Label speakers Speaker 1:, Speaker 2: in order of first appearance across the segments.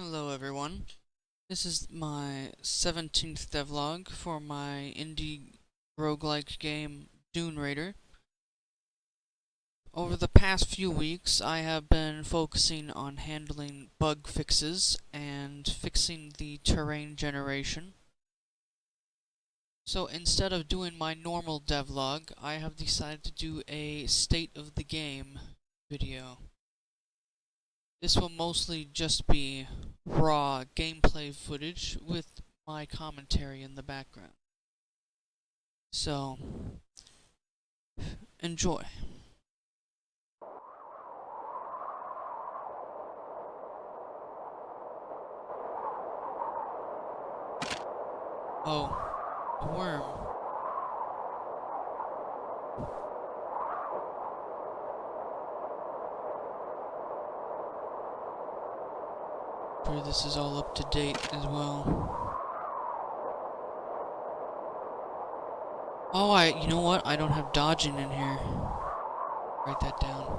Speaker 1: Hello everyone, this is my 17th devlog for my indie roguelike game Dune Raider. Over the past few weeks I have been focusing on handling bug fixes and fixing the terrain generation. So instead of doing my normal devlog, I have decided to do a state of the game video. This will mostly just be raw gameplay footage with my commentary in the background. So, enjoy. Oh, a worm. Sure, this is all up to date as well. Oh, you know what? I don't have dodging in here. Write that down.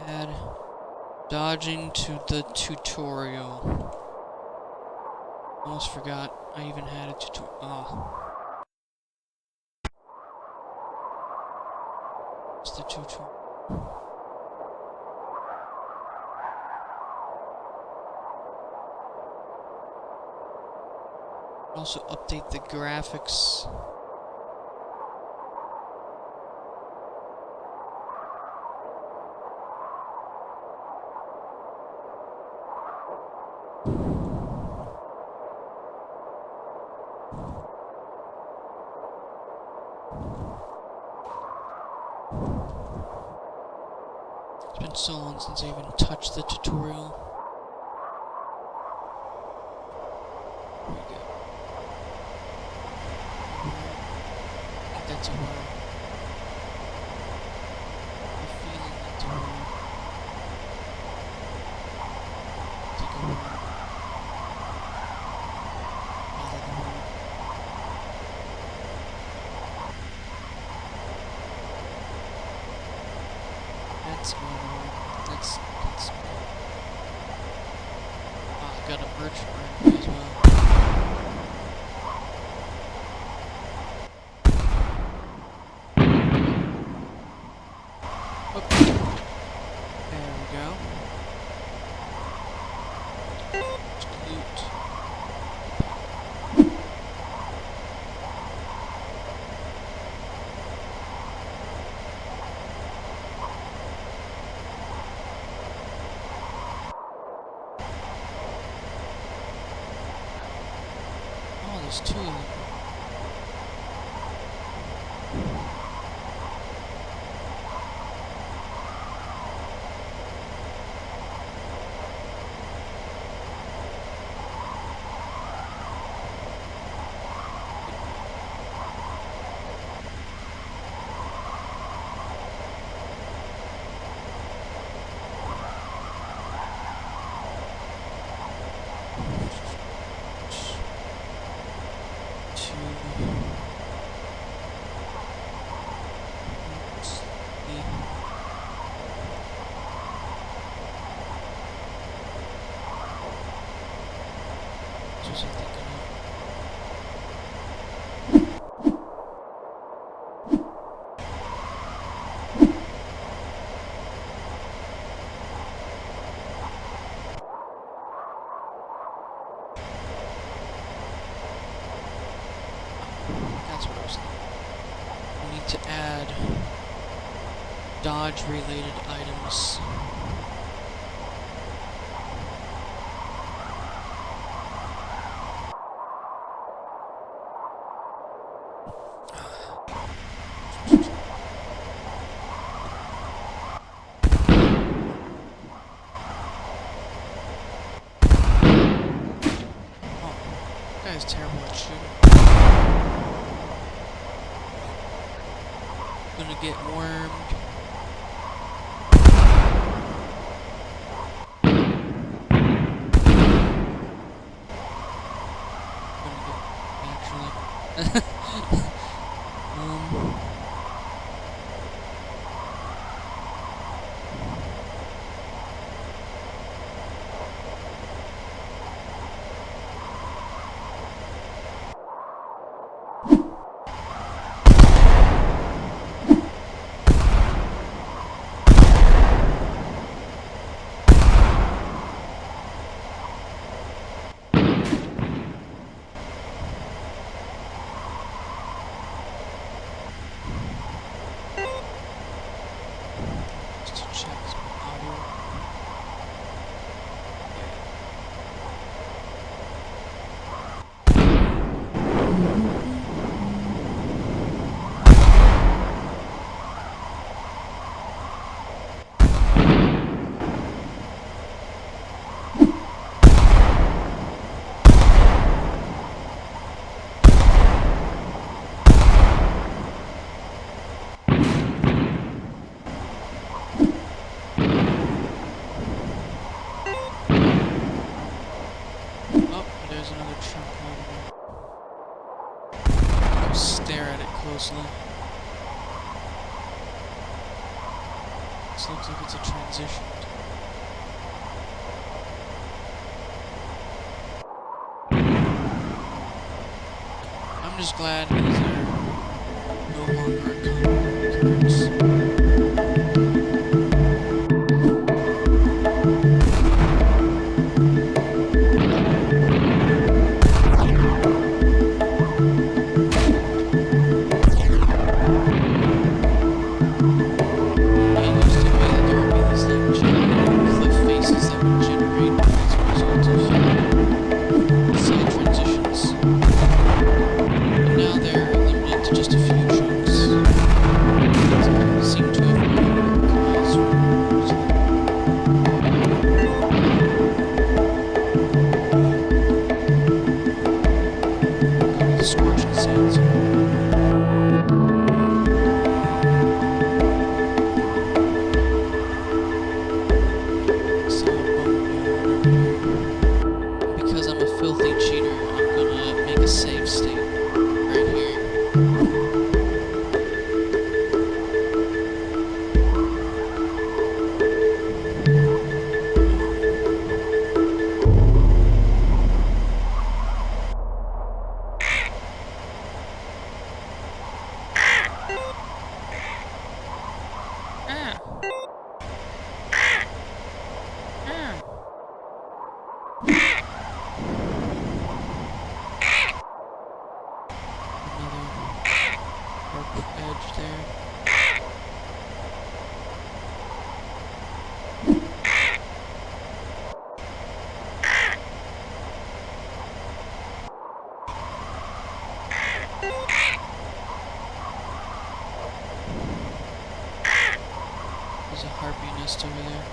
Speaker 1: Add dodging to the tutorial. Almost forgot I even had a tutorial. Oh. It's the tutorial. Also update the graphics. It's been so long since I even touched the tutorial. There we go. I think that's a word. I have a feeling that's a word. It's like a word. Like a word. That's one word. That's I got a merchant right as well. Okay. There we go. Loot. Oh, there's two of them. Was I thinking of? That's what I was thinking. We need to add dodge-related items. That guy's terrible at shooting. Gonna get wormed. Stare at it closely. This looks like it's a transition. I'm just glad these are no longer a common occurrence. There's a harpy nest over there.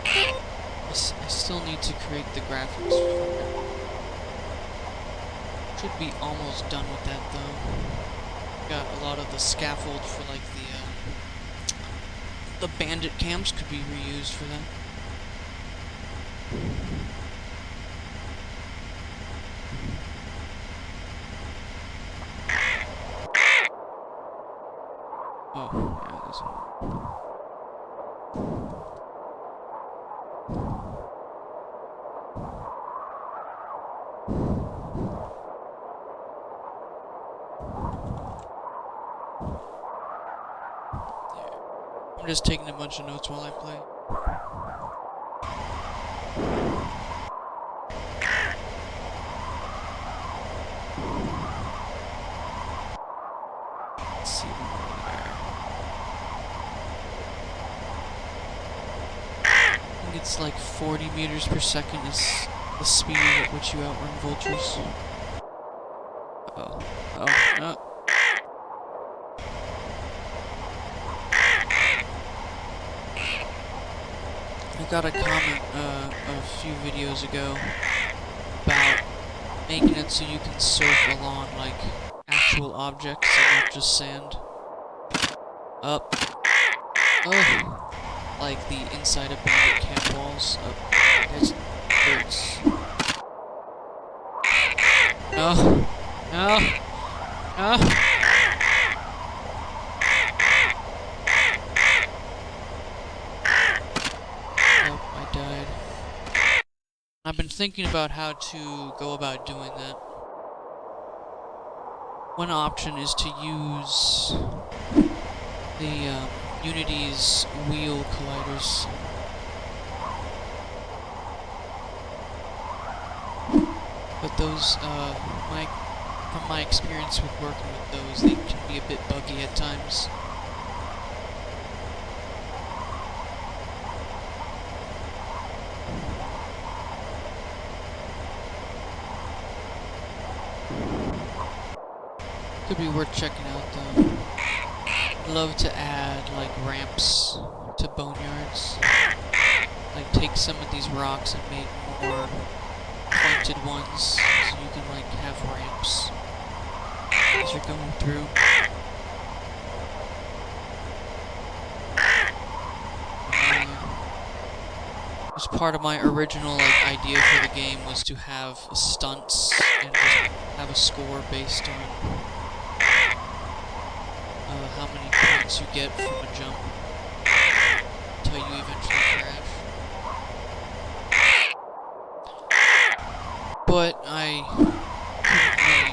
Speaker 1: I still need to create the graphics for it. Should be almost done with that though. Got a lot of the scaffold for like the bandit camps could be reused for that. Oh, yeah, there's one. I'm just taking a bunch of notes while I play. Let's see one over there. I think it's like 40 meters per second is the speed at which you outrun vultures. Uh-oh. Oh, no. I got a comment a few videos ago about making it so you can surf along like actual objects and not just sand. Up. Oh. Like the inside of bandit camp walls. Up. There's birds. No. No. No. Oh, I died. I've been thinking about how to go about doing that. One option is to use the Unity's wheel colliders. But those, from my experience with working with those, they can be a bit buggy at times. Could be worth checking out though. I'd love to add like ramps to boneyards. Like take some of these rocks and make more pointed ones so you can like have ramps as you're going through. As part of my original like idea for the game was to have stunts and just have a score based on how many points you get from a jump until you eventually crash. But I couldn't really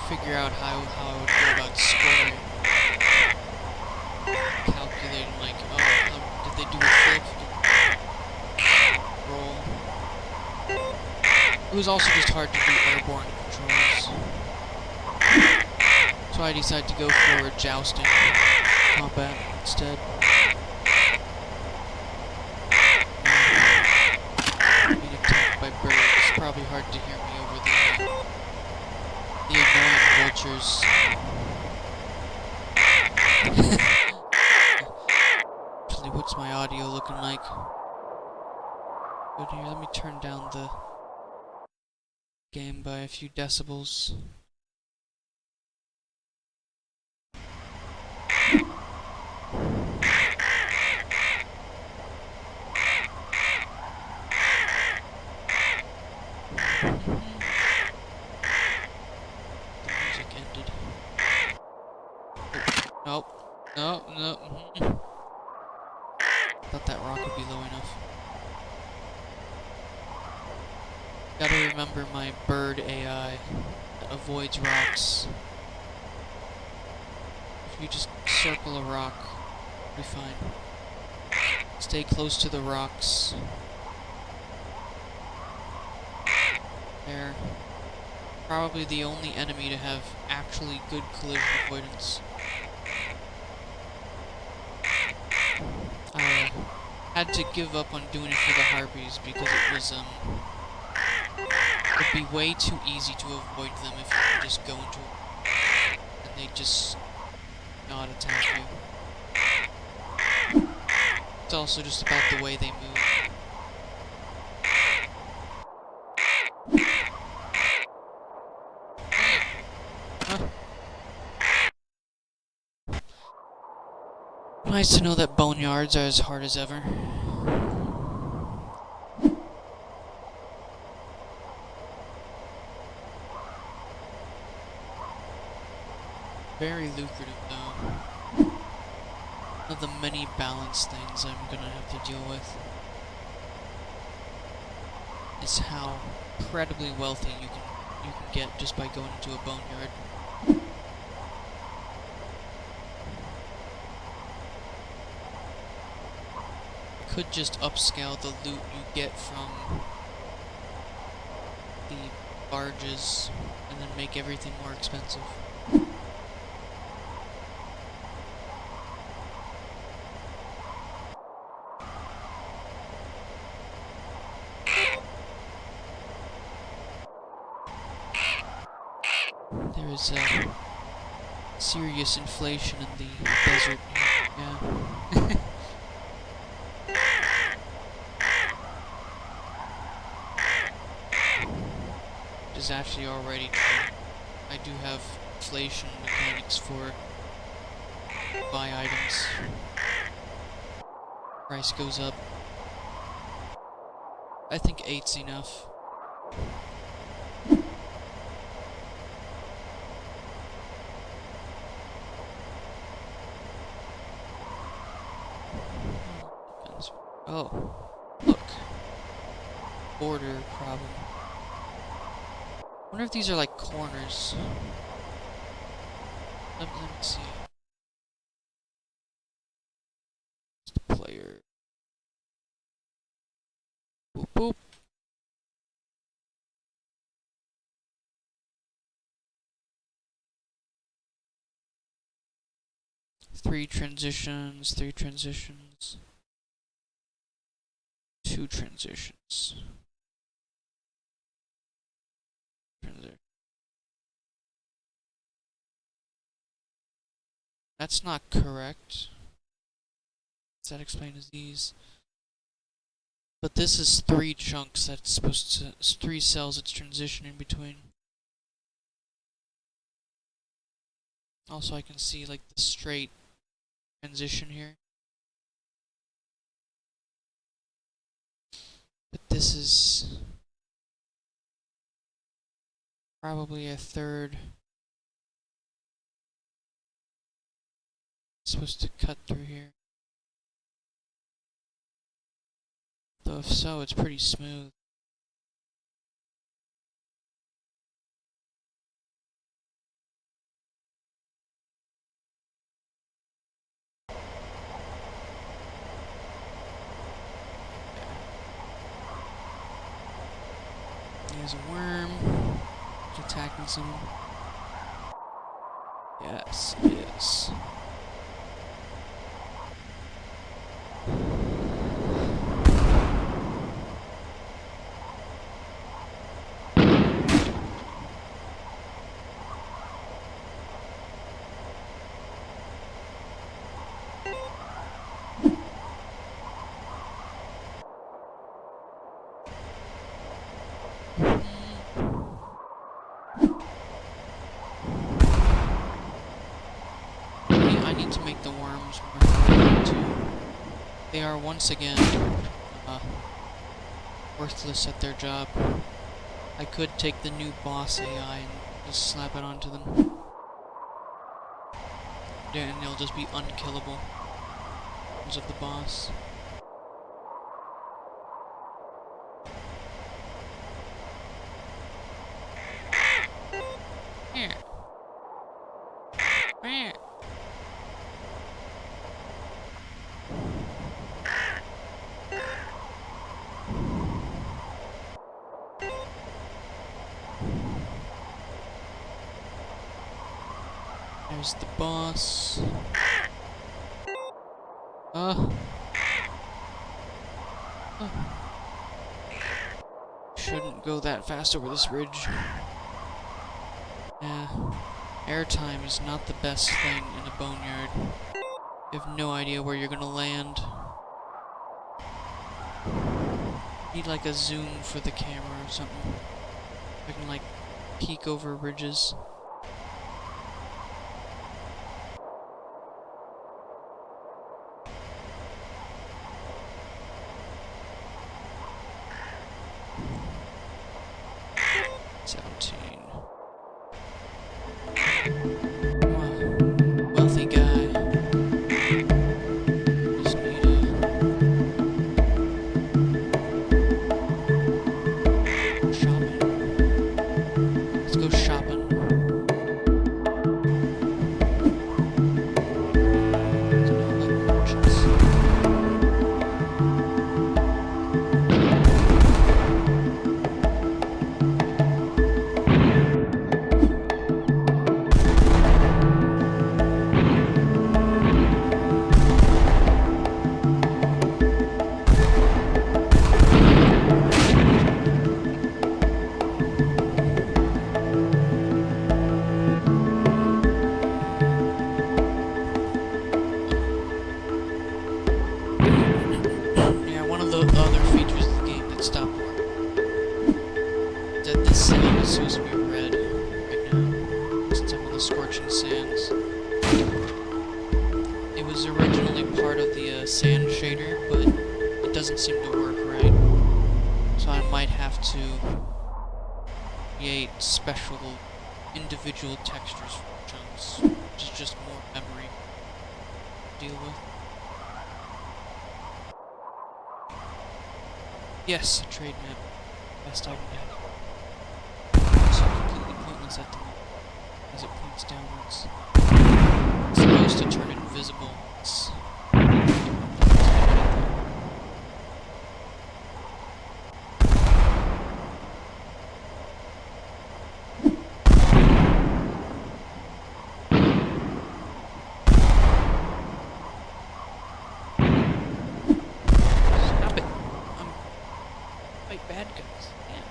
Speaker 1: figure out how I would go about scoring. Calculating like, oh, how did they do a flip? Roll. It was also just hard to do airborne controls. So I decided to go for jousting combat instead. Being attacked by birds. It's probably hard to hear me over the annoying vultures. Actually, what's my audio looking like? Good here, let me turn down the game by a few decibels. Nope. No, no. Thought that rock would be low enough. Gotta remember my bird AI that avoids rocks. If you just circle a rock, you'll be fine. Stay close to the rocks. There. Probably the only enemy to have actually good collision avoidance. I had to give up on doing it for the harpies because it was, it'd be way too easy to avoid them if you could just go into it and they just not attack you. It's also just about the way they move. Nice to know that boneyards are as hard as ever. Very lucrative though. One of the many balance things I'm gonna have to deal with is how incredibly wealthy you can get just by going into a boneyard. Could just upscale the loot you get from the barges and then make everything more expensive. There is serious inflation in the desert here, yeah. is actually already true. I do have inflation mechanics for buy items. Price goes up. I think 8's enough. Oh, look. Border problem. I wonder if these are like corners. Let me see. The player. Boop boop. Three transitions. Two transitions. That's not correct. Does that explain as these? But this is 3 chunks that's supposed to... 3 cells it's transitioning between. Also I can see like the straight transition here. But this is... probably a third. It's supposed to cut through here. Though if so, it's pretty smooth. There's a worm. It's attacking someone. Yes, yes. I need to make the worms more too. They are once again worthless at their job. I could take the new boss AI and just slap it onto them. And they'll just be unkillable because of the boss. Here. Here. There's the boss. Shouldn't go that fast over this ridge. Yeah. Airtime is not the best thing in a boneyard. You have no idea where you're gonna land. You need like a zoom for the camera or something. I can like peek over ridges. Wealthy guy. Just need shopping. Let's go shopping. sand is supposed to be red right now, since I'm on the scorching sands. It was originally part of the sand shader, but it doesn't seem to work right. So I might have to create special individual textures for chunks, which is just more memory to deal with. Yes, a trade map. Best item yet. Also completely pointless at the moment, as it points downwards. It's supposed to turn invisible. It's bad guys. Damn.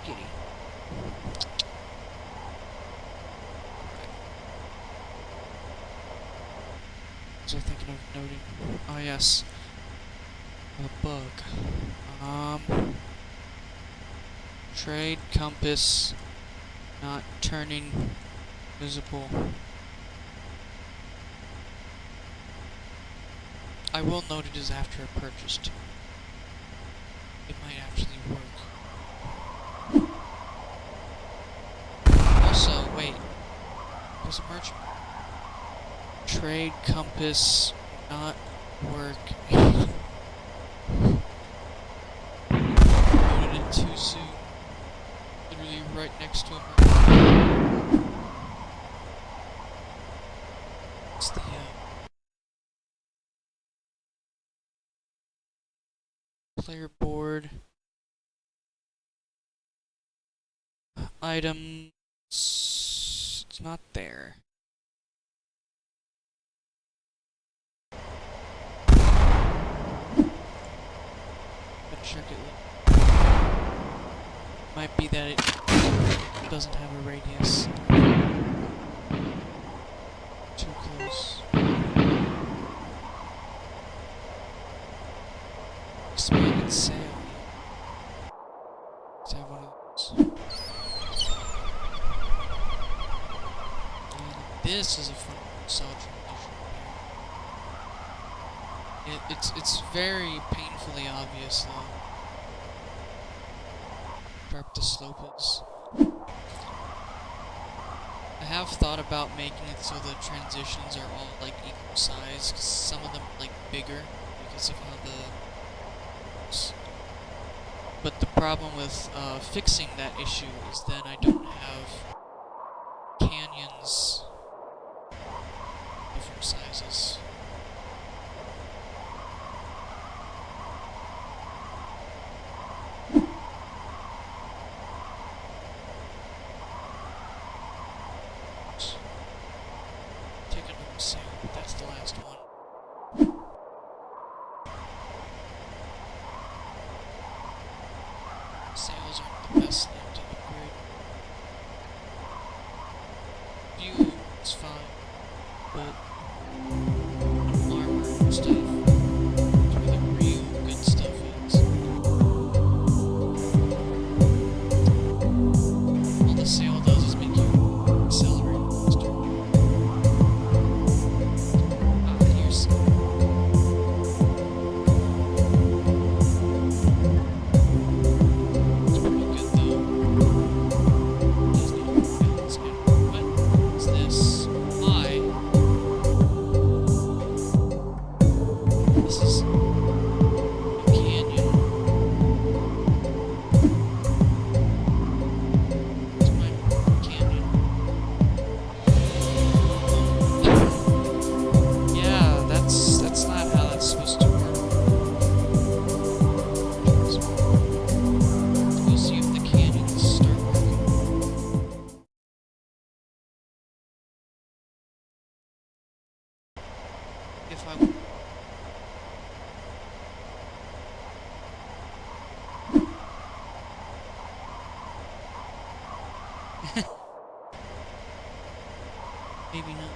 Speaker 1: Giddy. Right. Was I thinking of noting? Oh yes. A bug. Trade compass not turning visible. I will note it is after a purchase too. It might actually work. Also, wait. There's a merchant. Trade compass not work. Loaded it too soon. Literally right next to a merchant. It's the player board. Items. It's not there. But check it. Might be that it doesn't have a radius. Too close. Expanded sail. Let's have one of those. This is a fun sail transition. It's very painfully obvious though. Sharp the slope is. I have thought about making it so the transitions are all like equal size, cause some of them are like bigger because of how the. But the problem with fixing that issue is then I don't have canyons different sizes. Take another sail, but that's the last one. Sails aren't the best thing to upgrade. View is fine, but armor and stuff is where the real good stuff is. All the sail does is make you accelerate faster. Here's if I maybe not.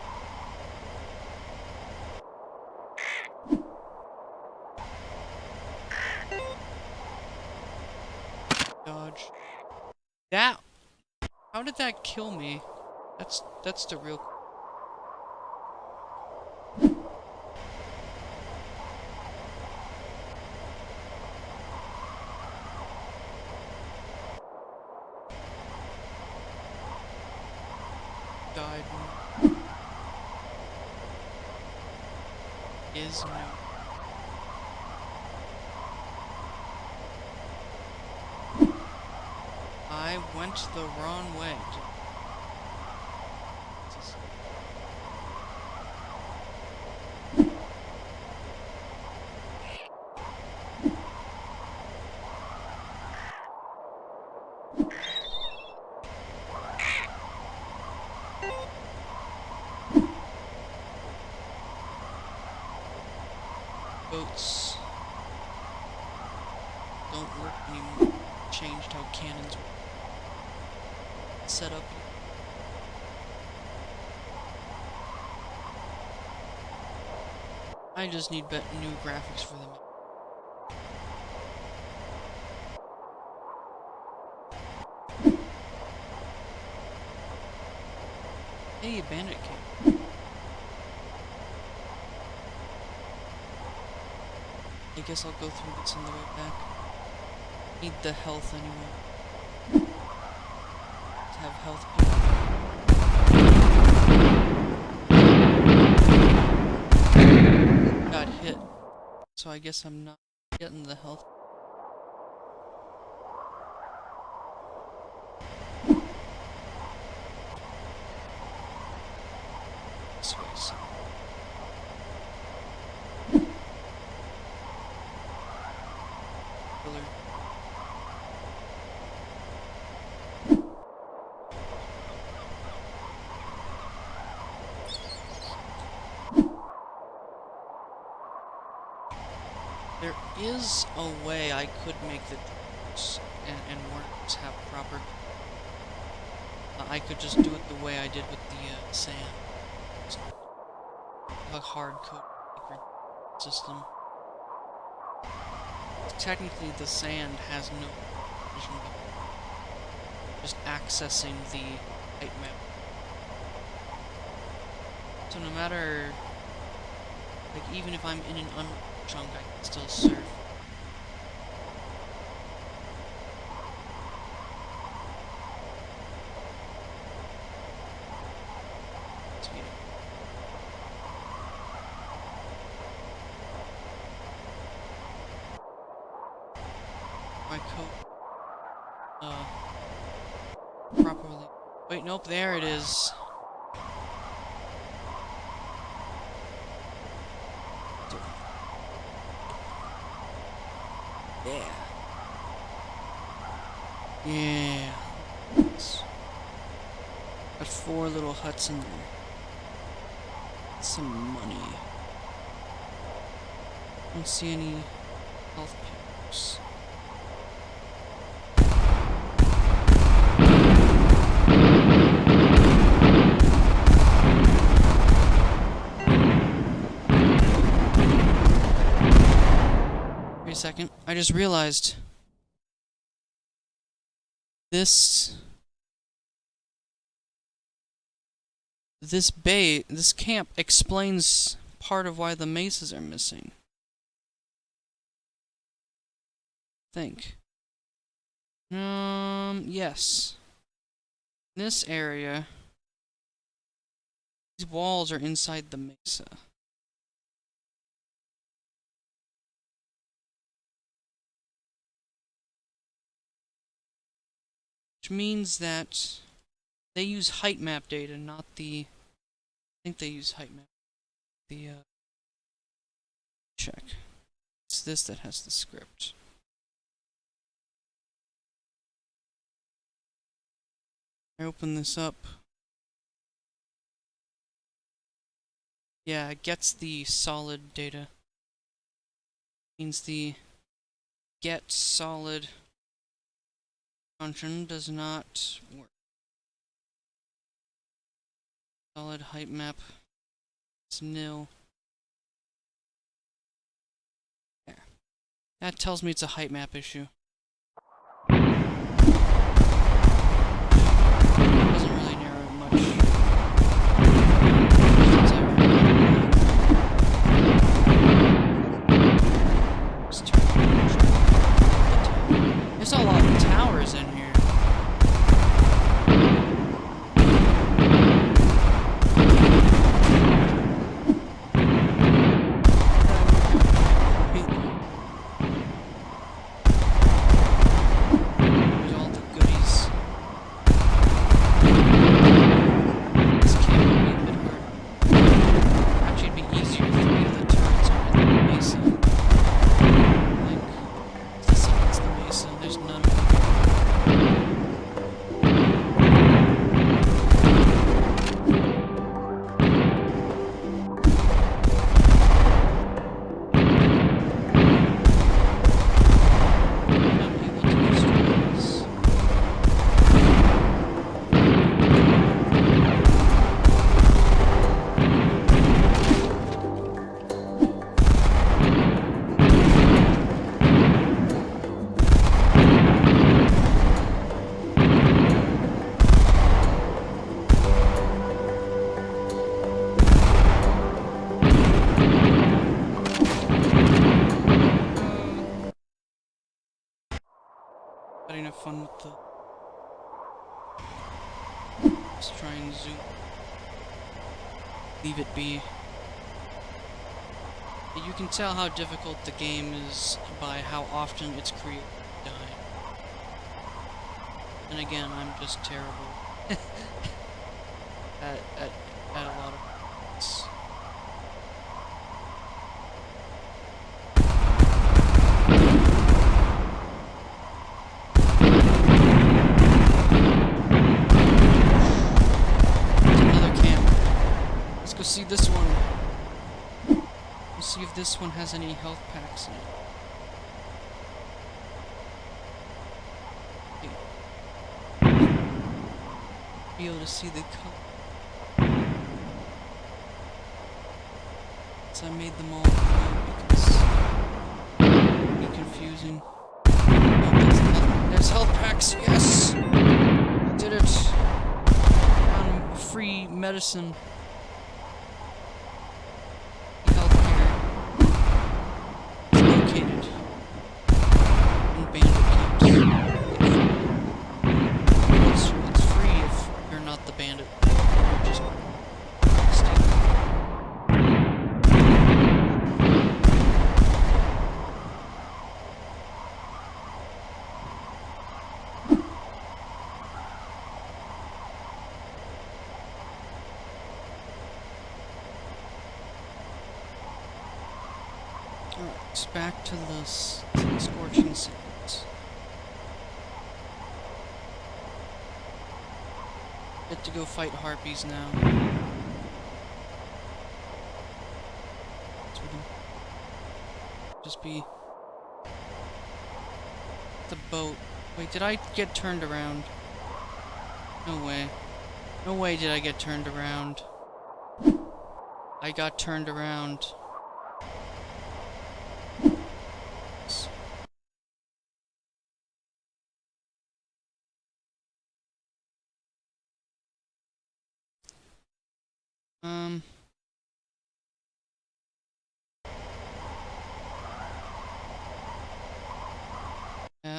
Speaker 1: Dodge. That. How did that kill me? That's the real. Died. Is no. I went the wrong way. Boats don't work anymore. Changed how cannons were set up. I just need new graphics for them. Hey, bandit came. I guess I'll go through this on the way back. Need the health anyway. To have health. Got hit. So I guess I'm not getting the health. This way, so. There is a way I could make the troops and worms have proper. I could just do it the way I did with the sand. Just a hard code system. Technically, the sand has no vision, just accessing the height map. So no matter, like, even if I'm in an chunk, I can still surf. My coat, properly. Wait, nope, there it is. Yeah. Yeah. Got 4 little huts in there. Some money. Don't see any health picks. Wait a second. I just realized this camp explains part of why the mesas are missing. I think. Yes. In this area, these walls are inside the mesa. Which means that they use height map data, not the... I think they use height map. Check. It's this that has the script. I open this up. Yeah, it gets the solid data. Means the get solid function does not work. Solid height map is nil. Yeah. That tells me it's a height map issue. a lot of towers in here. Having fun with the... Let's try and zoom. Leave it be. You can tell how difficult the game is by how often its creators die. And again, I'm just terrible at a lot of things. See this one. Let's see if this one has any health packs in it. Be able to see the color. So I made them all blue because it'd be confusing. Oh, there's health packs. Yes, I did it. Found free medicine. Alright, back to the scorching sequence. Get to go fight harpies now. Just be... the boat. Wait, did I get turned around? No way. No way did I get turned around. I got turned around.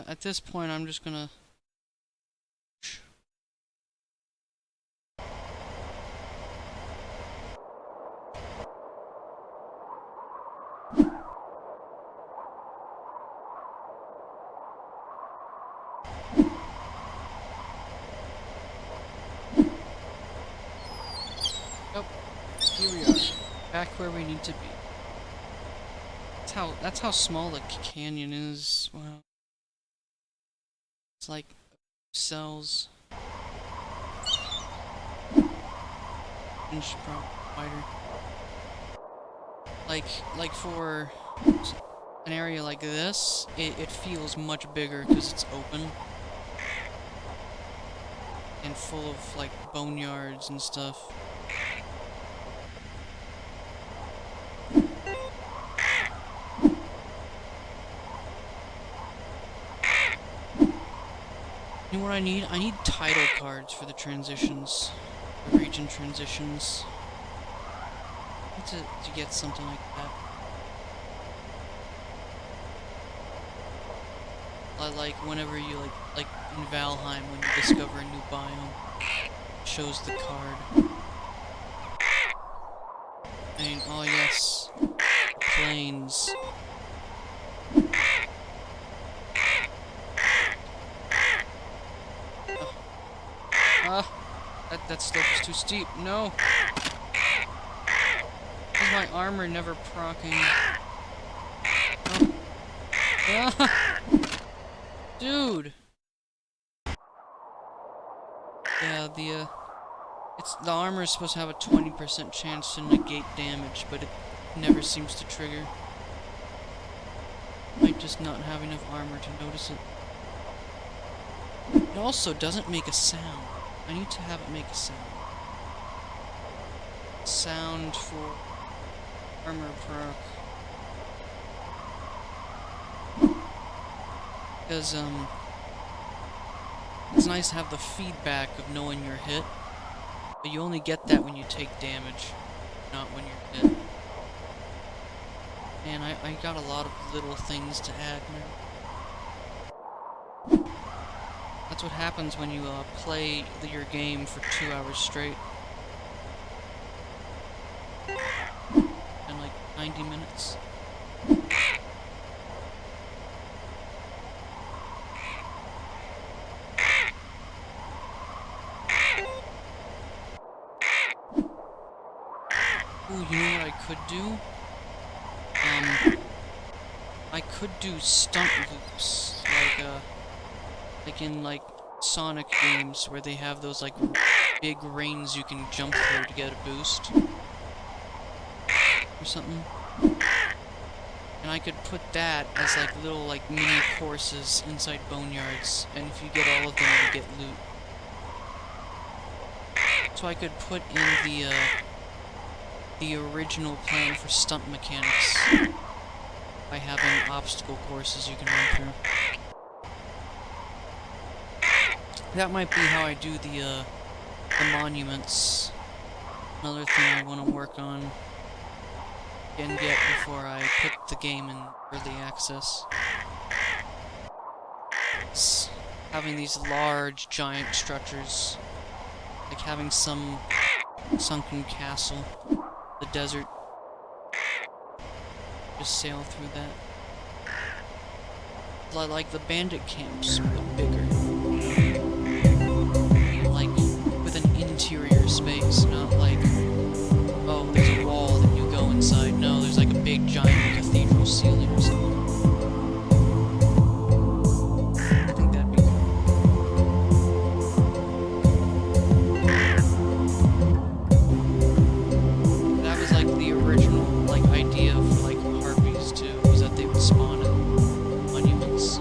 Speaker 1: At this point, I'm just gonna... Oh, here we are. Back where we need to be. That's how small the canyon is. Wow. It's like cells. Inch probably wider. Like for an area like this, it feels much bigger because it's open and full of like boneyards and stuff. You know what I need? I need title cards for the transitions. The region transitions. I need to get something like that. like whenever you like in Valheim when you discover a new biome, it shows the card. And oh yes, plains. That slope is too steep. No. Is my armor never proccing? Oh. Ah. Dude. Yeah, the armor is supposed to have a 20% chance to negate damage, but it never seems to trigger. Might just not have enough armor to notice it. It also doesn't make a sound. I need to have it make a sound. Sound for armor proc. Because, it's nice to have the feedback of knowing you're hit, but you only get that when you take damage, not when you're hit. And I got a lot of little things to add now. That's what happens when you play your game for 2 hours straight. And like 90 minutes. Ooh, you know what I could do? I could do stunt loops, like in like Sonic games where they have those like big rings you can jump through to get a boost or something. And I could put that as like little like mini courses inside boneyards, and if you get all of them, you get loot. So I could put in the original plan for stunt mechanics by having obstacle courses you can run through. That might be how I do the monuments. Another thing I want to work on and get before I put the game in early access. It's having these large, giant structures, like having some sunken castle, the desert. Just sail through that. Like the bandit camps, but bigger. Like, with an interior space, not like, oh, there's a wall that you go inside. No, there's like a big, giant cathedral ceiling or something. I think that'd be cool. That was like the original, like, idea for like harpies too, was that they would spawn in monuments.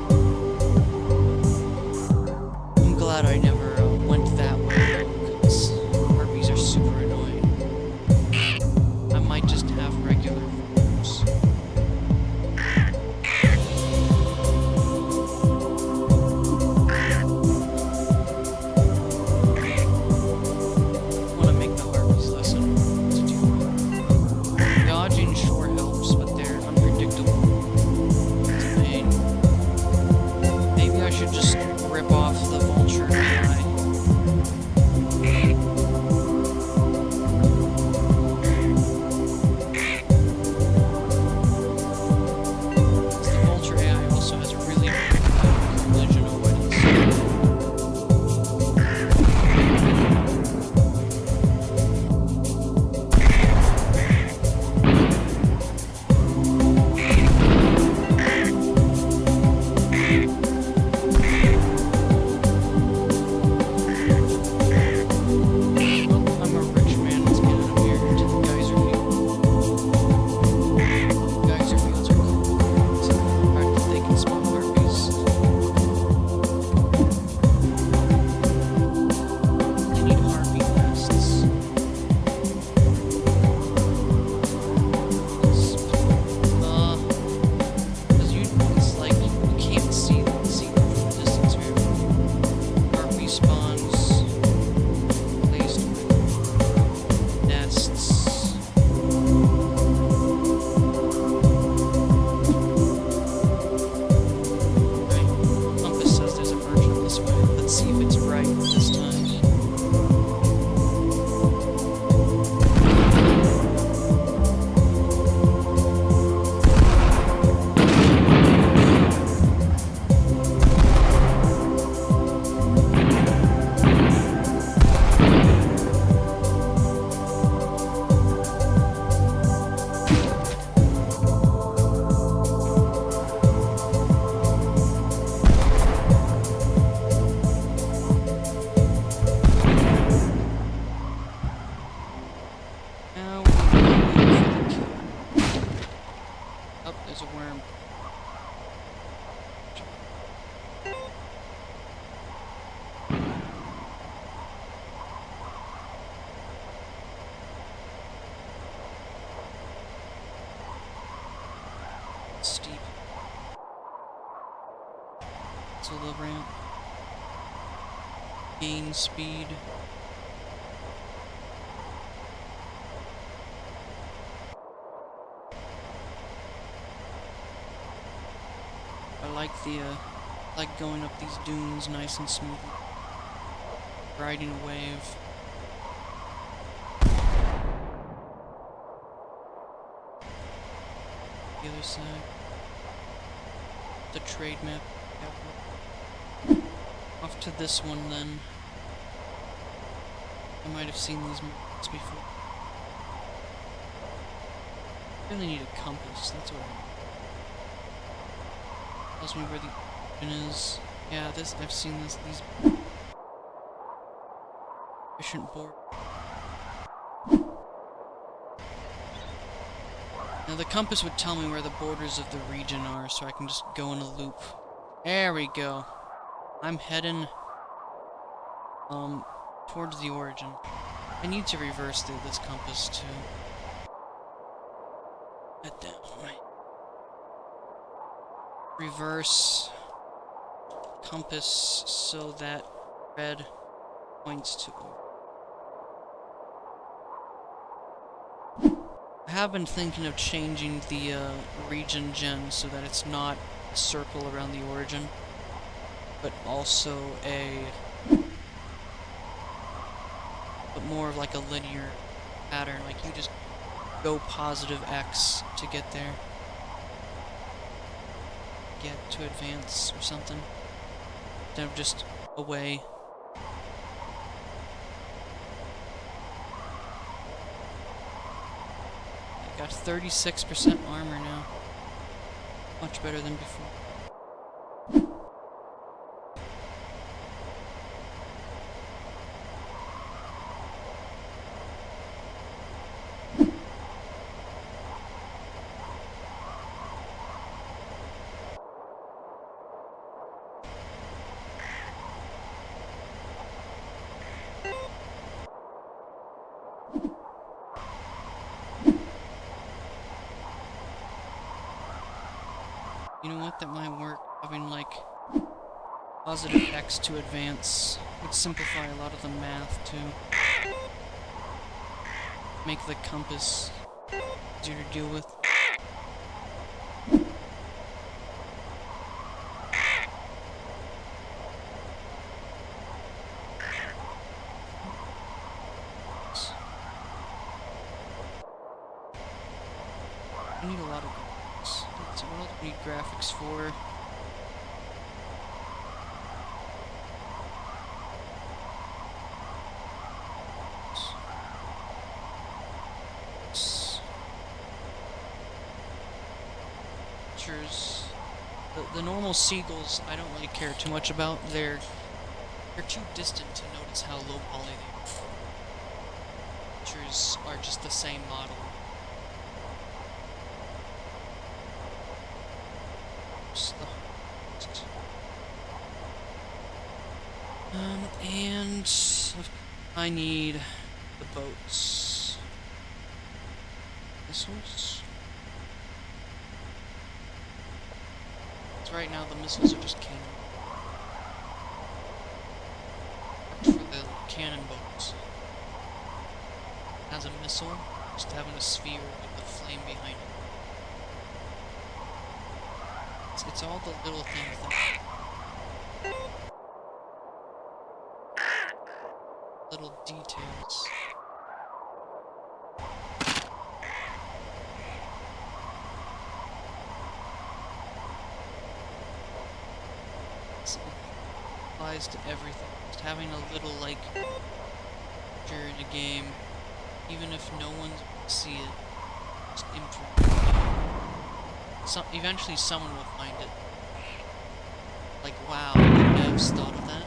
Speaker 1: I'm glad I never went that way, because harpies are super annoying. I might just have regular forms. I want to make the harpies less annoying to deal with. Dodging sure helps, but they're unpredictable. It's a pain. Maybe I should just rip off the vulture AI see if it's right this time. There's a worm. Steep. It's a little ramp. Gain speed. I like going up these dunes nice and smooth. Riding a wave. The other side. The trade map. Off to this one then. I might have seen these maps before. Really need a compass, that's what I need. Tells me where the ocean is. Yeah, I've seen these efficient board. Now the compass would tell me where the borders of the region are, so I can just go in a loop. There we go. I'm heading towards the origin. I need to reverse this compass to head down. Reverse compass so that red points to origin. I have been thinking of changing the region gen so that it's not a circle around the origin, but also but more of like a linear pattern, like you just go positive X to get there. Get to advance or something. Instead of just away. I got 36% armor now. Much better than before. You know what, that might work. Having like positive X to advance would simplify a lot of the math too. Make the compass easier to deal with. I need a lot of graphics. So what else do we need graphics for? Pictures. The normal seagulls I don't really care too much about. They're too distant to notice how low poly they are. Pictures are just the same model. And I need the boats. Missiles? So right now the missiles are just cannon. For the cannon boats. As a missile, just having a sphere with the flame behind it. It's all the little things that little details. This applies to everything. Just having a little, like, feature in a game, even if no one's gonna see it, just improve. Eventually someone will find it. Like, wow, the devs thought of that.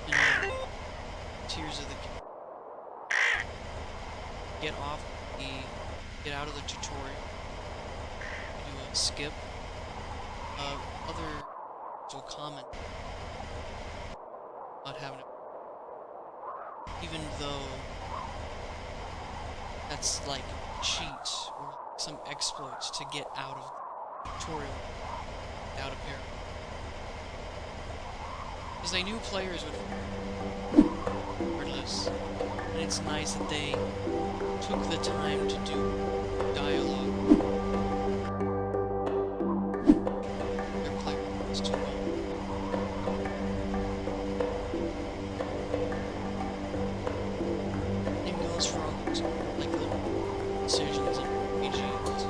Speaker 1: You know, tears of the kingdom. Get out of the tutorial. Do a skip. Others will comment not having it, even though that's like cheat or some exploits to get out of the tutorial without a pair. Because they knew players would regardless, and it's nice that they took the time to do dialogue. Their players too well. Same goes for all those, like the decisions and RPGs.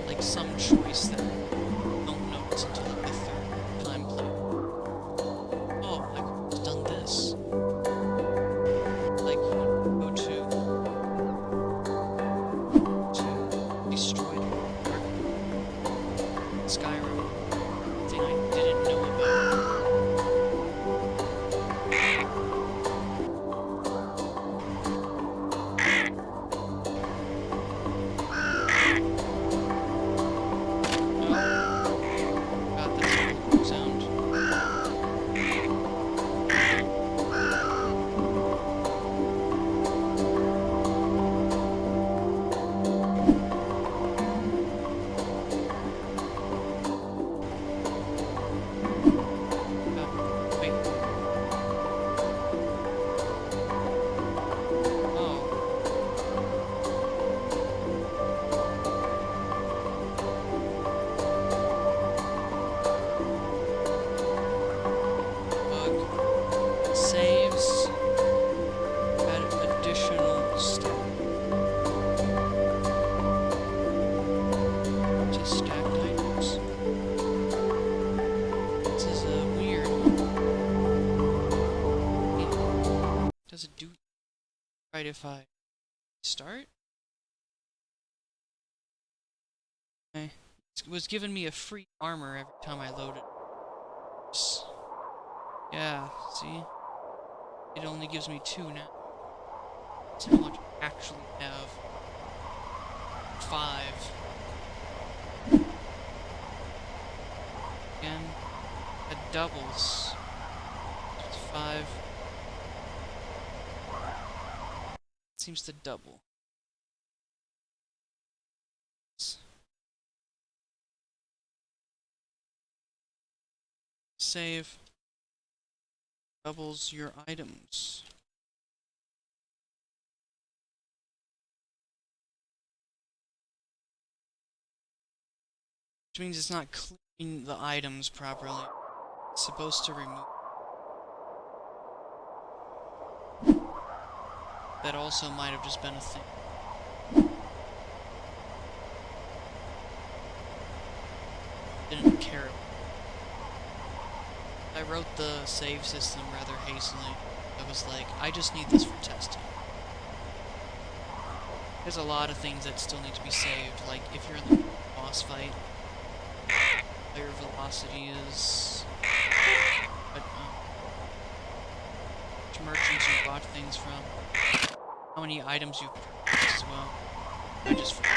Speaker 1: Like some choice that you don't notice until like the third time play. Oh, I could have done this. Like when you go to destroy the Skyrim, thing I didn't know about. God, that's a cool sound. Wait. Oh. Bug saves add additional stuff to stacked items. This is weird. Does it do right if I start? Okay. It was giving me a free armor every time I loaded. Yeah, see? It only gives me 2 now. That's how much I actually have. 5. Again, it doubles. It's 5. It seems to double. Save. Doubles your items. Which means it's not cleaning the items properly. It's supposed to remove. That also might have just been a thing. Didn't care. I wrote the save system rather hastily. I was like, I just need this for testing. There's a lot of things that still need to be saved, like if you're in the boss fight, player velocity is... which merchants you bought things from, how many items you've purchased as well. I just forgot.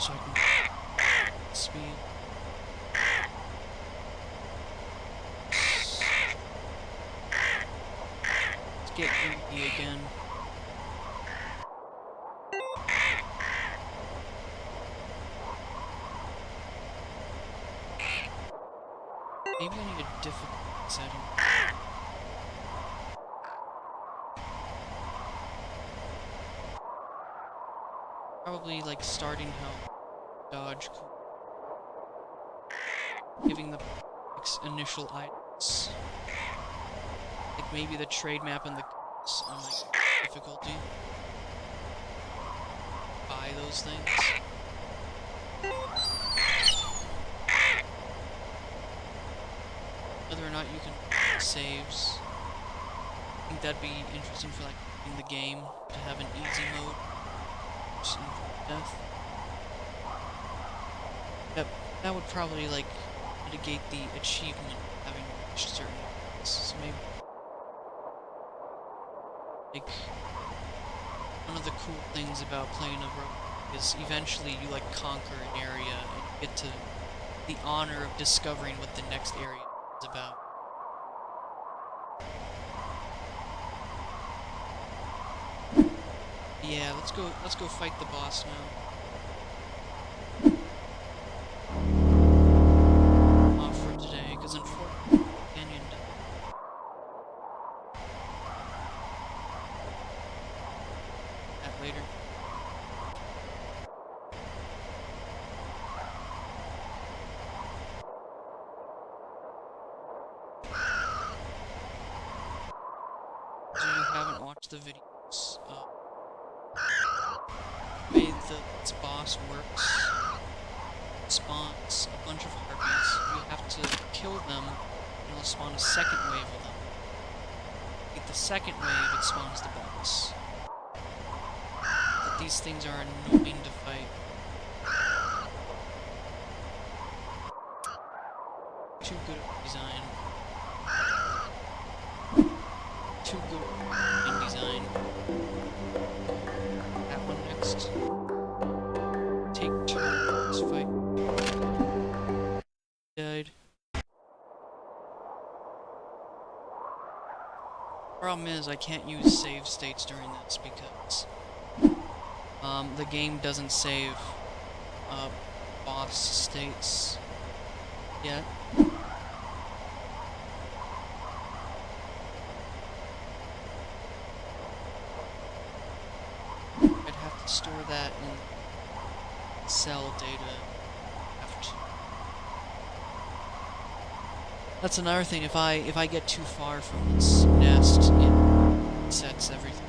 Speaker 1: So I can speed. get greedy again. Maybe I need a difficult setting. Probably like starting health, dodge, giving the initial items. Like maybe the trade map and the on like difficulty. Buy those things. Whether or not you can saves. I think that'd be interesting for like in the game to have an easy mode. Death. That would probably like mitigate the achievement of having reached certain areas. So maybe like one of the cool things about playing a rogue is eventually you like conquer an area and you get to the honor of discovering what the next area is about. Yeah, let's go fight the boss now. Off for today, because unfortunately Canyon that later. So you haven't watched the videos. The way this boss works, spawns a bunch of harpies. You have to kill them, and it'll spawn a second wave of them. With the second wave, it spawns the boss. But these things are annoying to fight. Too good of design. Too good in design. That one next. Take turns, fight. Died. Problem is, I can't use save states during this because the game doesn't save boss states yet. I'd have to store that in cell data after. That's another thing. If I get too far from this nest, it sets everything.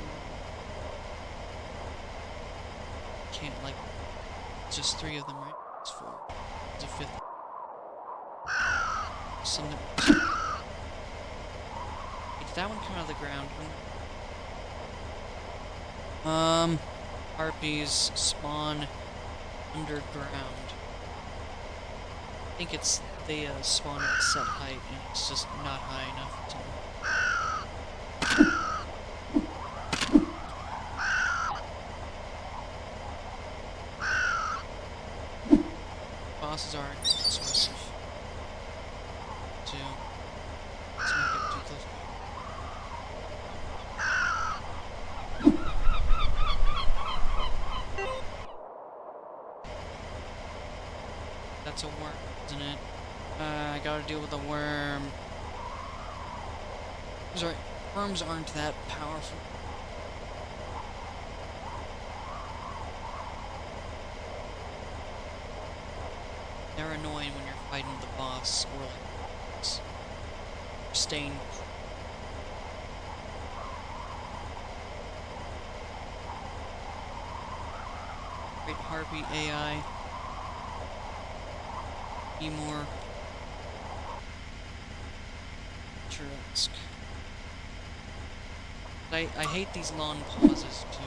Speaker 1: Can't like. It's just 3 of them, right? It's 4. It's a 5th. Did that one come out of the ground? Harpies spawn underground. I think it's they spawn at a set height and it's just not high enough to. Bosses aren't expressive. Let's not get too close. That's a worm, isn't it? I gotta deal with a worm. Sorry, worms aren't that powerful. They're annoying when you're fighting the boss or like staying. Great harpy AI. Be more picturesque. I hate these long pauses too.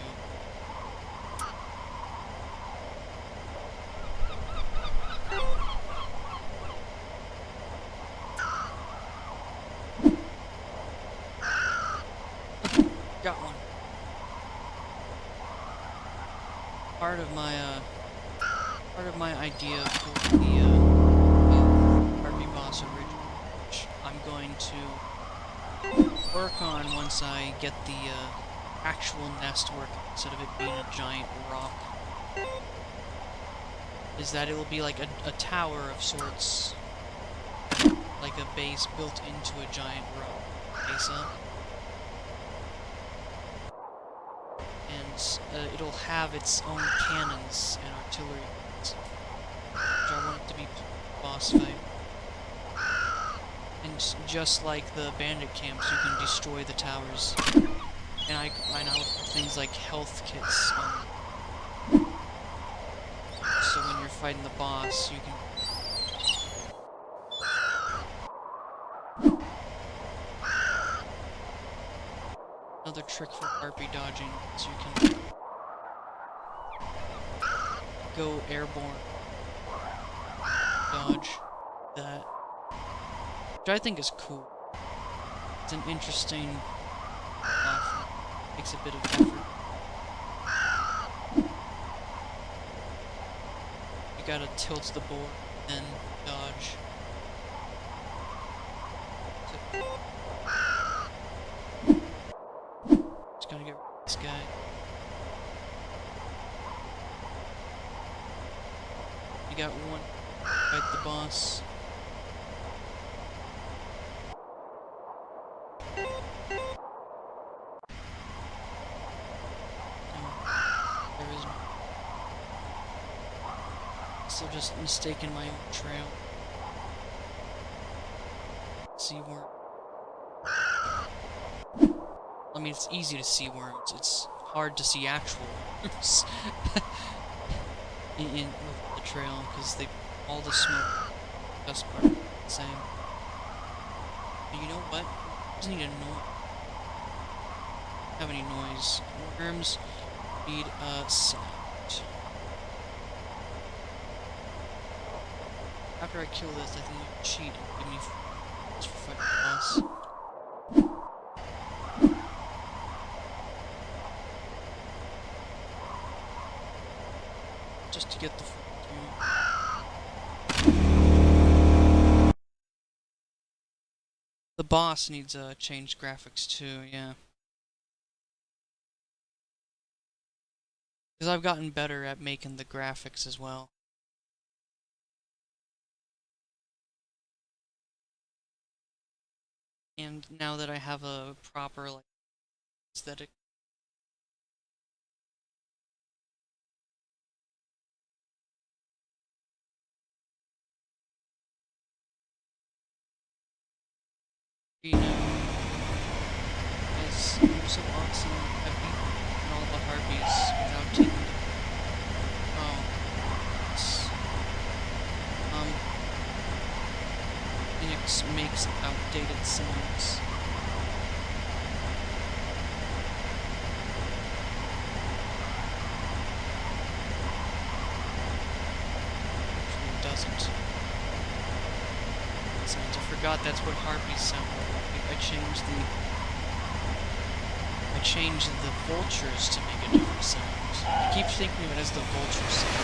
Speaker 1: Got one. Part of my idea for the harpy boss original, which I'm going to, or work on once I get the actual nest working instead of it being a giant rock is that it will be like a tower of sorts, like a base built into a giant rock mesa. And it'll have its own cannons and artillery, which I want it to be a boss fight. And just like the bandit camps, you can destroy the towers. And I now put things like health kits on. So when you're fighting the boss, you can... Another trick for harpy dodging is you can go airborne, dodge that, which I think is cool. It's an interesting platform. Takes a bit of effort. You gotta tilt the board, then dodge. Just gotta get rid of this guy. You got one. Fight the boss. Still just mistaken my own trail. See worm. I mean, it's easy to see worms. It's hard to see actual worms with the trail because all the smoke just are the same. But you know what? It doesn't need a noise. Have any noise? Worms need a sound. After I kill this, I think you can cheat and give me just for fighting the boss. Just to get the The boss needs changed graphics too, yeah. Because I've gotten better at making the graphics as well. And now that I have a proper, like, aesthetic. You know, it's so awesome. I've beaten all the harpies without taking them. Oh. It's, Phoenix makes outdated sounds. Actually, it doesn't. Sounds. I forgot that's what harpies sound like. I changed the vultures to make a different sound. I keep thinking of it as the vulture sound.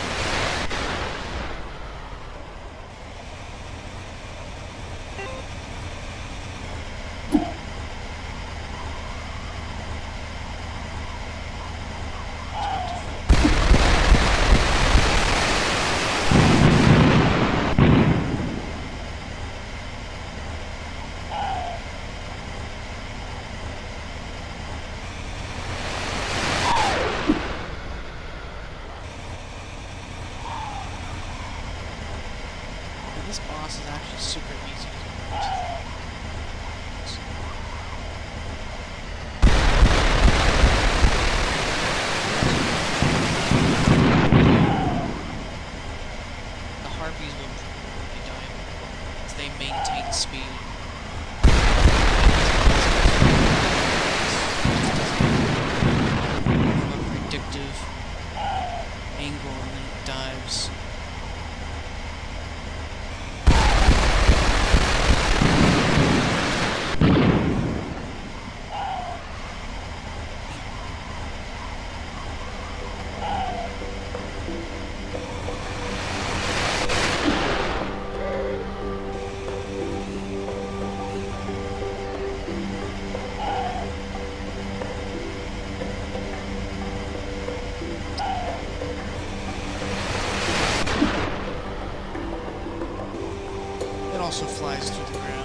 Speaker 1: This boss is actually super easy to complete. The harpies will be dying as they maintain speed. From a predictive angle and then it dives. It also flies through the ground.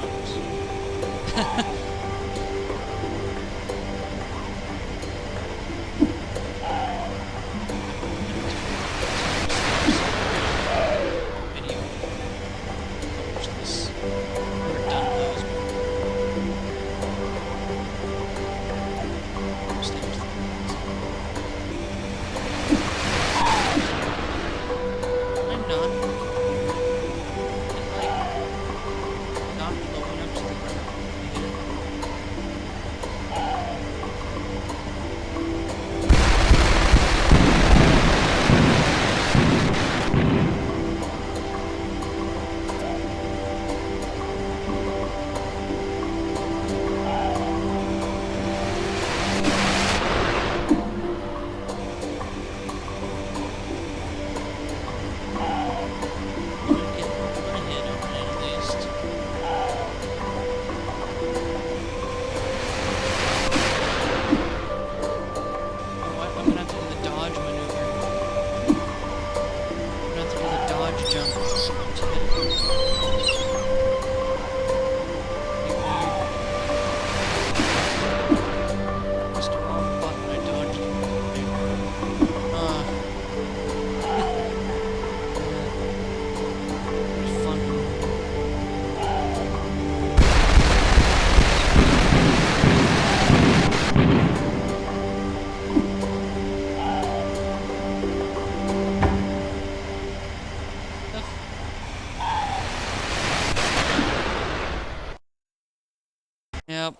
Speaker 1: Yep.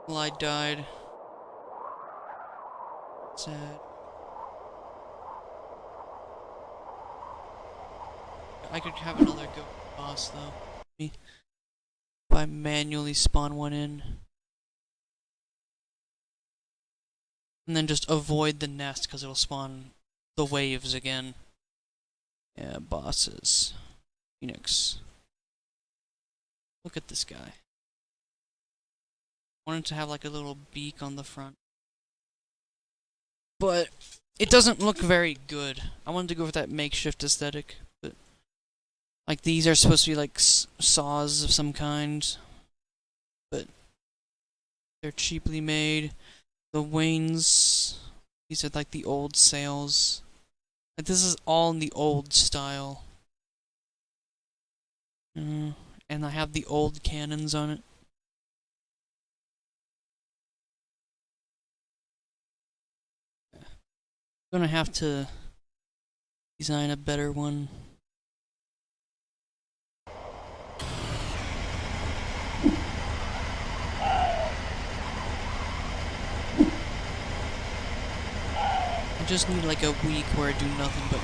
Speaker 1: MacLeod died. Sad. I could have another go boss though. If I manually spawn one in. And then just avoid the nest because it'll spawn the waves again. Yeah, bosses. Phoenix. Look at this guy. I wanted to have like a little beak on the front. But it doesn't look very good. I wanted to go for that makeshift aesthetic. But like these are supposed to be like saws of some kind. But they're cheaply made. The wings, these are like the old sails. Like this is all in the old style. And I have the old cannons on it. I'm gonna have to design a better one. I just need like a week where I do nothing but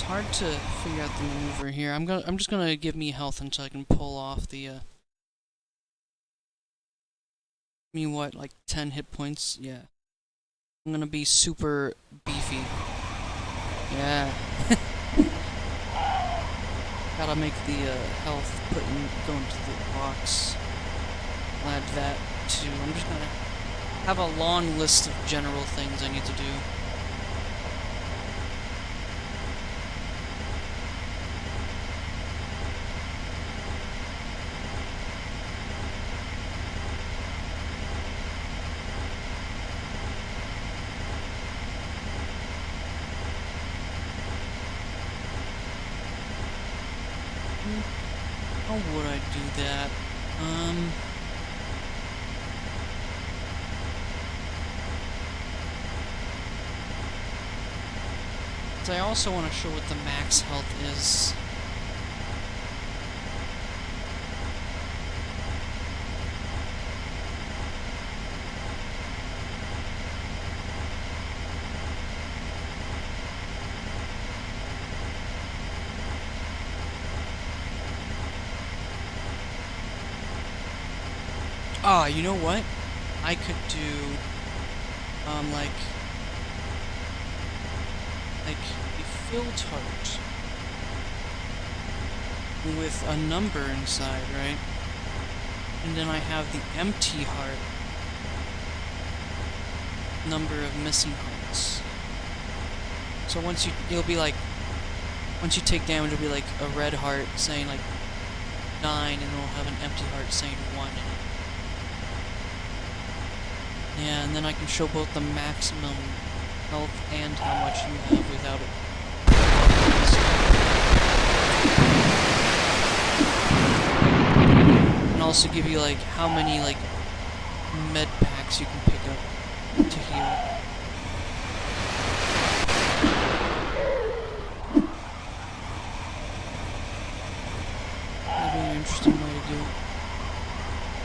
Speaker 1: hard to figure out the maneuver here. I'm just gonna give me health until I can pull off the I mean what, like 10 hit points? Yeah. I'm gonna be super beefy. Yeah. Gotta make the health go into the box. I'll add that too. I'm just gonna have a long list of general things I need to do. How would I do that? So I also want to show what the max health is. Ah, you know what? I could do, like a fill tart.
Speaker 2: with a number inside, right? And then I have the empty heart. Number of missing hearts. So it'll be like, once you take damage, it'll be like a red heart saying like 9, and it'll have an empty heart saying 1 in it. Yeah, and then I can show both the maximum health and how much you have without it. And also give you like how many like med packs you can pick up to heal. That'd be an interesting way to do it.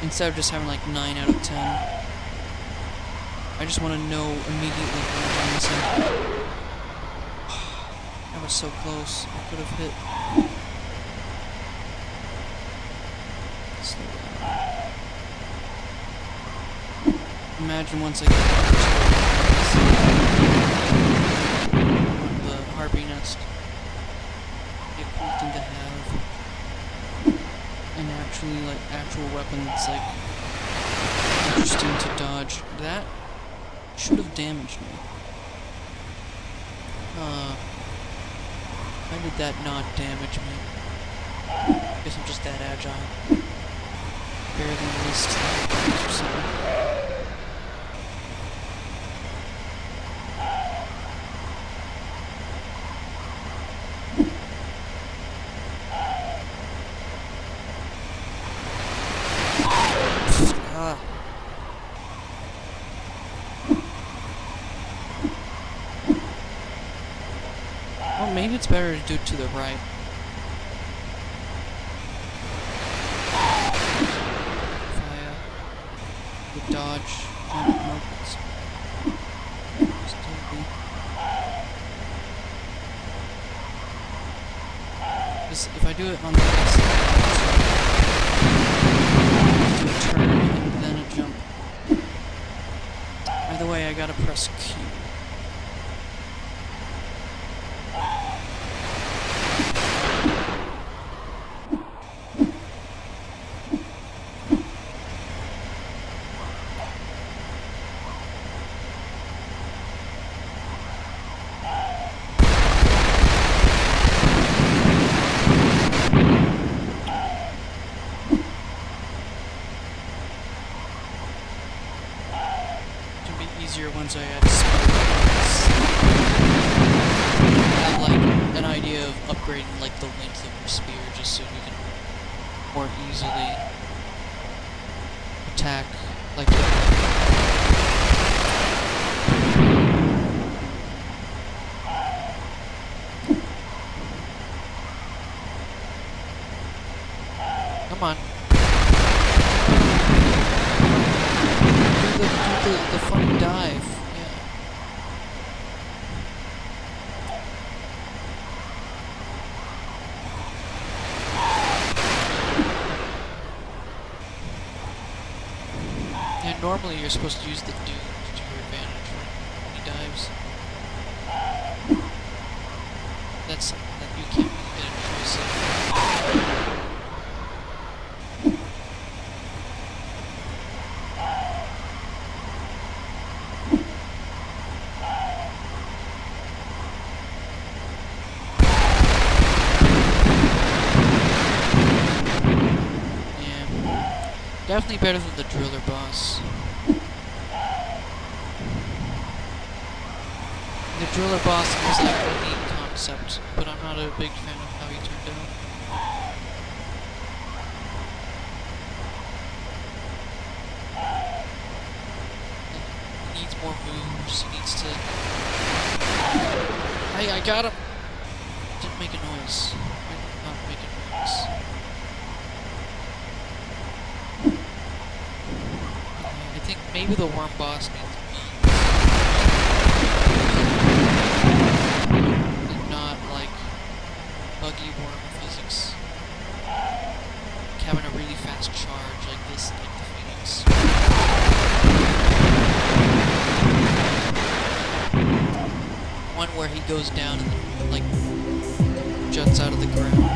Speaker 2: Instead of just having like 9 out of 10. I just want to know immediately how much I'm missing. That was so close. I could have hit. Slow down. Imagine once I get the harpy nest. Be a cool thing to have. And actually, like, actual weapon that's, like, interesting to dodge. That should have damaged me. Why did that not damage me? Guess I'm just that agile. Barely missed or something. Well, maybe it's better to do it to the right. Fire. The dodge. Nope. Because if I do it on the left side, do a turn and then a jump. Either way, I gotta press Q. Once I add spear, I have like an idea of upgrading like the length of your spear just so you can more easily attack like come on. The funny dive, yeah. Yeah, normally you're supposed to use the Dune to your advantage when he dives. That's something that you can't really get a choice of. Definitely better than the driller boss. The driller boss is like a neat concept, but I'm not a big fan of how he turned out. He needs more moves, he needs to... Hey, I got him! Didn't make a noise. I did not make a noise. I think maybe the worm boss needs and not like buggy worm physics. Like having a really fast charge like this, like the Phoenix. One where he goes down and like juts out of the ground.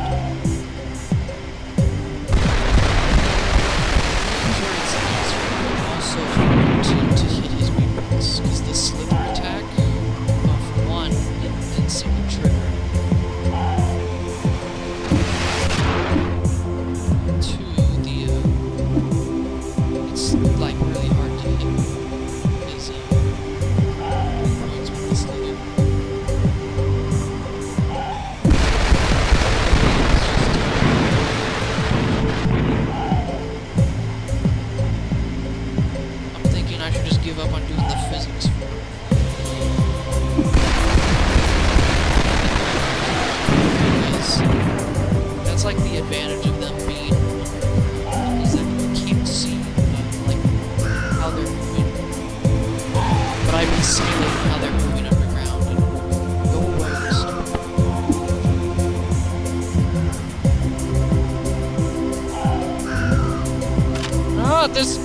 Speaker 1: got this!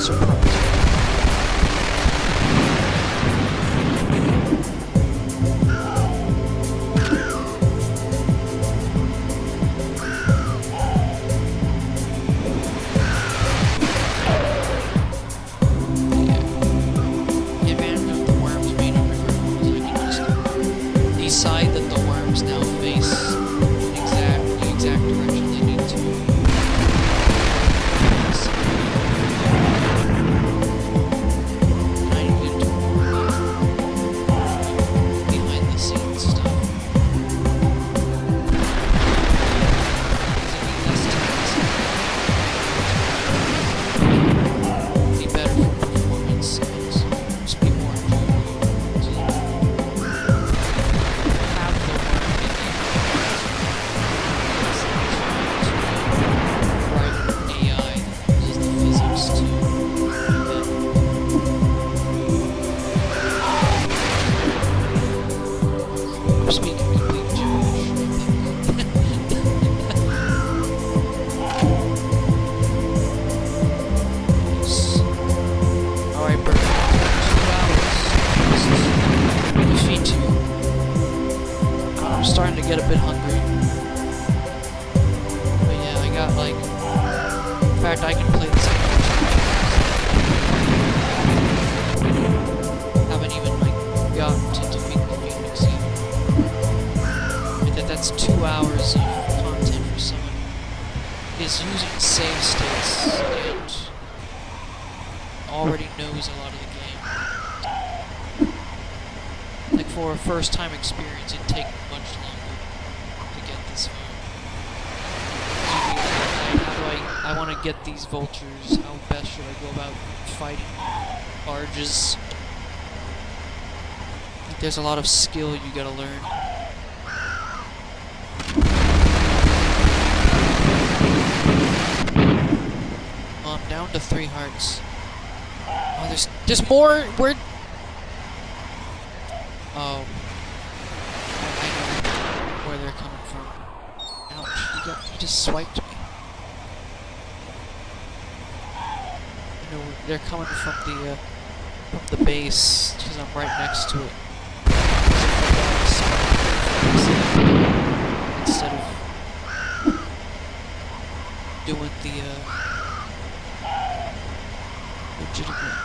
Speaker 1: Surprise. Decide that the worms now face the exact direction they need to. I need to get behind the scenes stuff. Be better for performance and just be more starting to get a bit hungry. But yeah, I got like... In fact, I can play this game. Haven't even like gotten to defeat the Phoenix yet. That's 2 hours of content for someone who is using save states and already knows a lot of the game. Like for a first time experience, it'd take much longer to get this far. I want to get these vultures. How best should I go about fighting barges? Like there's a lot of skill you gotta learn. I'm down to 3 hearts. Oh, there's more. Where? Oh, I know where they're coming from. Ouch! You just swiped me. You know they're coming from the base because I'm right next to it. Instead of doing the legitimate.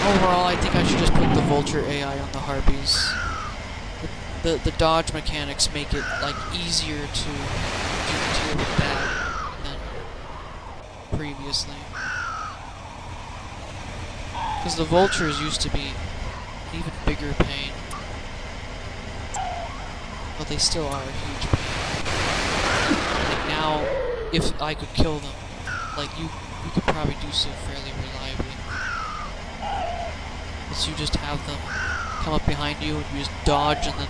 Speaker 1: Overall, I think I should just put the vulture AI on the harpies. The dodge mechanics make it like easier to deal with that than previously. Because the vultures used to be an even bigger pain. But they still are a huge pain. Like now, if I could kill them, like you could probably do so fairly reliably. Because you just have them come up behind you and you just dodge and then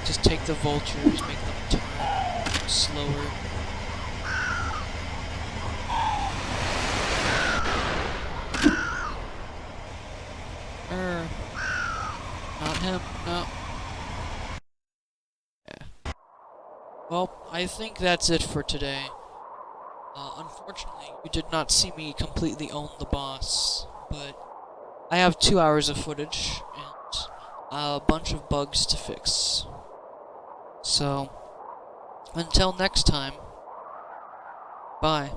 Speaker 1: just take the vultures, make them turn slower. Not him, no. Yeah. Well, I think that's it for today. Unfortunately, you did not see me completely own the boss, but I have 2 hours of footage and a bunch of bugs to fix. So, until next time, bye.